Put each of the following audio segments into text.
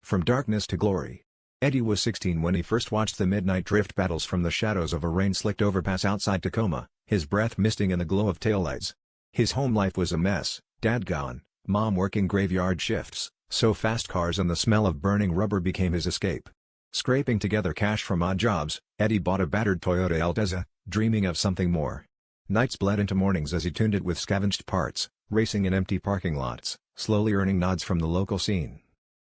From darkness to glory. Eddie was 16 when he first watched the midnight drift battles from the shadows of a rain-slicked overpass outside Tacoma, his breath misting in the glow of taillights. His home life was a mess, dad gone, mom working graveyard shifts, so fast cars and the smell of burning rubber became his escape. Scraping together cash from odd jobs, Eddie bought a battered Toyota Altezza, dreaming of something more. Nights bled into mornings as he tuned it with scavenged parts, racing in empty parking lots, slowly earning nods from the local scene.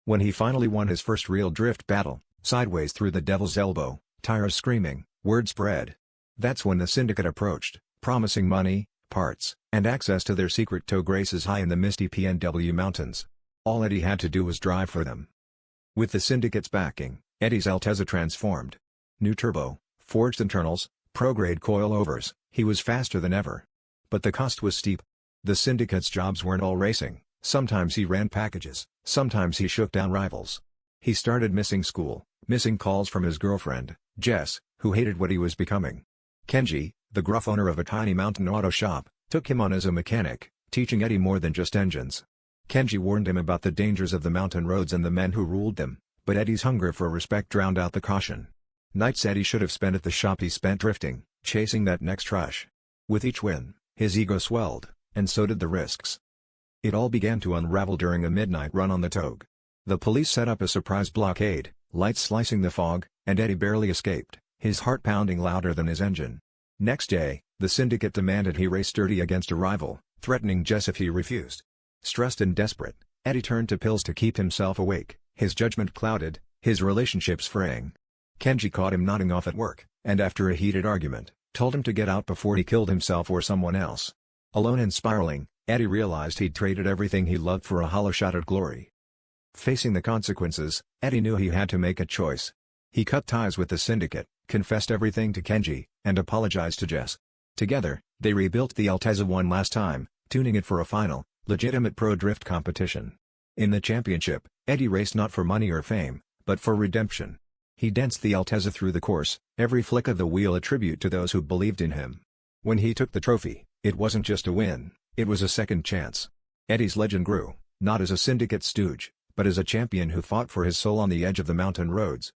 When he finally won his first real drift battle, sideways through the devil's elbow, tires screaming, word spread. That's when the syndicate approached, promising money, parts, and access to their secret tow graces high in the misty PNW mountains. All Eddie had to do was drive for them. With the syndicate's backing, Eddie's Altezza transformed. New turbo, forged internals, pro-grade coilovers, he was faster than ever. But the cost was steep. The syndicate's jobs weren't all racing. Sometimes he ran packages, sometimes he shook down rivals. He started missing school, missing calls from his girlfriend, Jess, who hated what he was becoming. Kenji, the gruff owner of a tiny mountain auto shop, took him on as a mechanic, teaching Eddie more than just engines. Kenji warned him about the dangers of the mountain roads and the men who ruled them, but Eddie's hunger for respect drowned out the caution. Nights Eddie should have spent at the shop he spent drifting, chasing that next rush. With each win, his ego swelled, and so did the risks. It all began to unravel during a midnight run on the Togue. The police set up a surprise blockade, lights slicing the fog, and Eddie barely escaped, his heart pounding louder than his engine. Next day, the syndicate demanded he race dirty against a rival, threatening Jess if he refused. Stressed and desperate, Eddie turned to pills to keep himself awake, his judgment clouded, his relationships fraying. Kenji caught him nodding off at work, and after a heated argument, told him to get out before he killed himself or someone else. Alone and spiraling, Eddie realized he'd traded everything he loved for a hollow shot at glory. Facing the consequences, Eddie knew he had to make a choice. He cut ties with the syndicate, confessed everything to Kenji, and apologized to Jess. Together, they rebuilt the Altezza one last time, tuning it for a final, legitimate pro drift competition. In the championship, Eddie raced not for money or fame, but for redemption. He danced the Altezza through the course, every flick of the wheel a tribute to those who believed in him. When he took the trophy, it wasn't just a win, it was a second chance. Eddie's legend grew, not as a syndicate stooge, but as a champion who fought for his soul on the edge of the mountain roads.